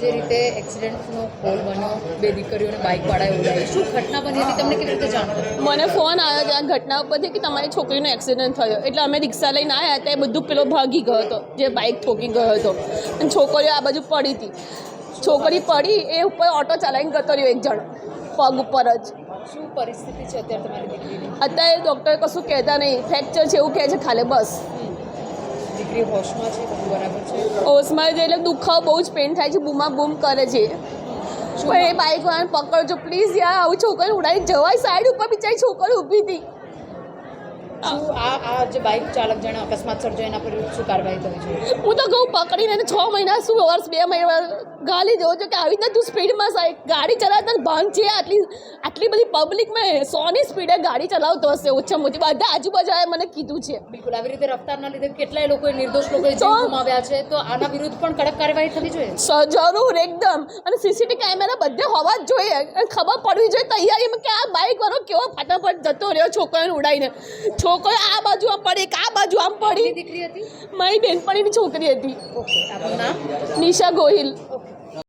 જે રીતે એક્સિડન્ટનો કોલ બન્યો, બે દીકરીઓને બાઇકવાળાએ ઉડાવી, શું ઘટના બની હતી તમને કેવી રીતે જાણ કરી? મને ફોન આવ્યો ત્યાં ઘટના ઉપરથી કે તમારી છોકરીનો એક્સિડન્ટ થયો, એટલે અમે રિક્ષા લઈને આવ્યા ત્યાં બધું પેલો ભાગી ગયો હતો જે બાઇક ઠોકી ગયો હતો અને છોકરીઓ આ બાજુ પડી હતી. છોકરી પડી એ ઉપર ઓટો ચલાવીને જતો રહ્યો એક જણ પગ ઉપર જ. શું પરિસ્થિતિ છે અત્યારે તમારી દીકરીની? અત્યારે ડૉક્ટર કશું કહેતા નહીં, ફ્રેક્ચર છે એવું કહે છે ખાલી બસ. દીકરી હોશમાં છે, બધું બરાબર છે? ઓસમાં છે એટલે દુખાવો બહુ જ પેન થાય છે, બૂમા બૂમ કરે છે. પણ એ બાઇક વાળાને પકડજો પ્લીઝ યાર, આવું છોકરી ઉડાવી જવાય, સાઈડ ઉપર બિચારી છોકરી ઊભી હતી. શું આ જે બાઇક ચાલક જેણે અકસ્માત સર્જાયો એના પર શું કાર્યવાહી થવી જોઈએ? હું તો કહું પકડીને 6 મહિના શું વર્ષ 2 મહિના ગાલી દેવો છો કે આવી રીતે તું સ્પીડમાં ગાડી ચલાવતા ભાંગ છે, આટલી બધી પબ્લિકમાં 100ની સ્પીડે ગાડી ચલાવતો હશે ઓછામાં ઓછી. બધા આજુબાજુએ મને કીધું છે. બિલકુલ આવી રીતે રફતારના લીધે કેટલાય લોકોએ નિર્દોષ લોકોએ જીવ ગુમાવ્યા છે, તો આના વિરુદ્ધ પણ કડક કાર્યવાહી થવી જોઈએ. જરૂર એકદમ. અને સીસીટીવી કેમેરા બધે હોવા જ જોઈએ અને ખબર પડવી જોઈએ તૈયારીમાં કે આ બાઇક વાળો કેવો ફટાફટ જતો રહ્યો છોકરીને ઉડાવીને. છોકરી આ બાજુ આમ પડી, આ બાજુ આમ પડી. દીકરી હતી? મારી બેનપણીની છોકરી હતી. ઓકે, આપનું નામ? નિશા ગોહિલ. ઓકે.